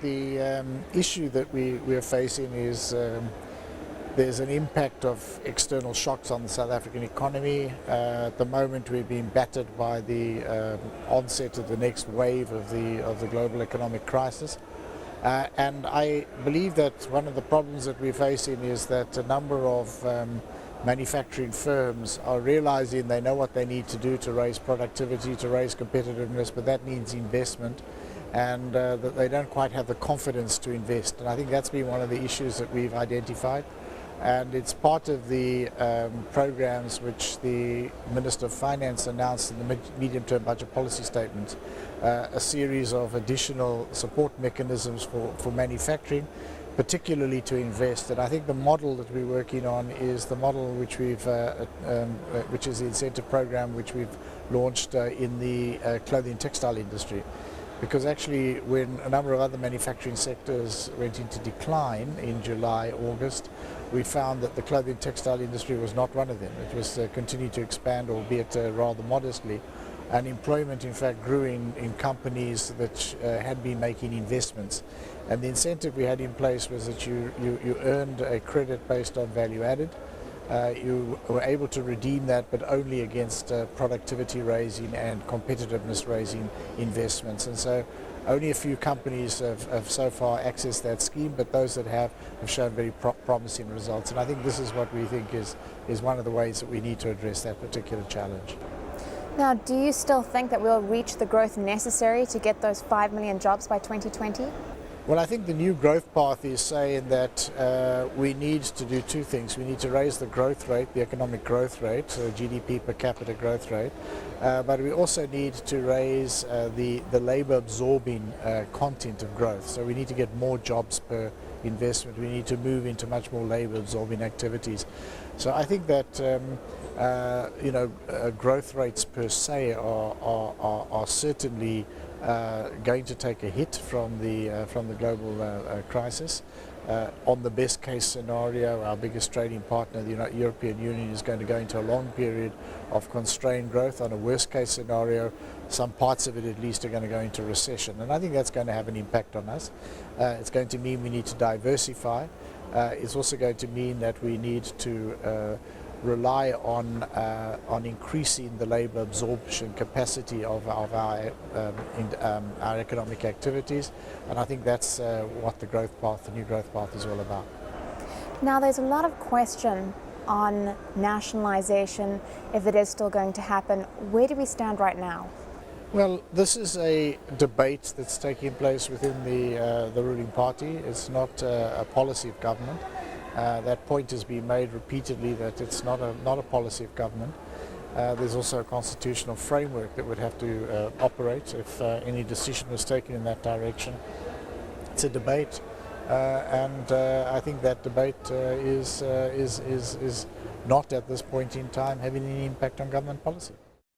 The issue that we are facing is there's an impact of external shocks on the South African economy. At the moment we're being battered by the onset of the next wave of the global economic crisis. And I believe that one of the problems that we're facing is that a number of manufacturing firms are realizing they know what they need to do to raise productivity, to raise competitiveness, but that needs investment, and that they don't quite have the confidence to invest. And I think that's been one of the issues that we've identified. And it's part of the programs which the Minister of Finance announced in the medium-term budget policy statement, a series of additional support mechanisms for manufacturing, particularly to invest. And I think the model that we're working on is the model which which is the incentive program which we've launched in the clothing and textile industry. Because actually when a number of other manufacturing sectors went into decline in July, August, we found that the clothing and textile industry was not one of them. It was continuing to expand, albeit rather modestly. And employment in fact grew in companies that had been making investments. And the incentive we had in place was that you earned a credit based on value added. You were able to redeem that, but only against productivity raising and competitiveness raising investments. And so only a few companies have so far accessed that scheme, but those that have shown very promising results. And I think this is what we think is one of the ways that we need to address that particular challenge. Now, do you still think that we'll reach the growth necessary to get those 5 million jobs by 2020? Well, I think the new growth path is saying that we need to do two things. We need to raise the growth rate, the economic growth rate, so GDP per capita growth rate, but we also need to raise the labour absorbing content of growth. So we need to get more jobs per investment. We need to move into much more labour absorbing activities. So I think that growth rates per se are certainly going to take a hit from the global crisis. On the best case scenario, our biggest trading partner, the European Union, is going to go into a long period of constrained growth. On a worst case scenario, some parts of it at least are going to go into recession. And I think that's going to have an impact on us. It's going to mean we need to diversify. It's also going to mean that we need to rely on increasing the labour absorption capacity of our economic activities, and I think that's what the new growth path is all about. Now, there's a lot of question on nationalisation, if it is still going to happen. Where do we stand right now? Well, this is a debate that's taking place within the ruling party. It's not a policy of government. That point has been made repeatedly that it's not a policy of government. There's also a constitutional framework that would have to operate if any decision was taken in that direction. It's a debate, and I think that debate is not at this point in time having any impact on government policy.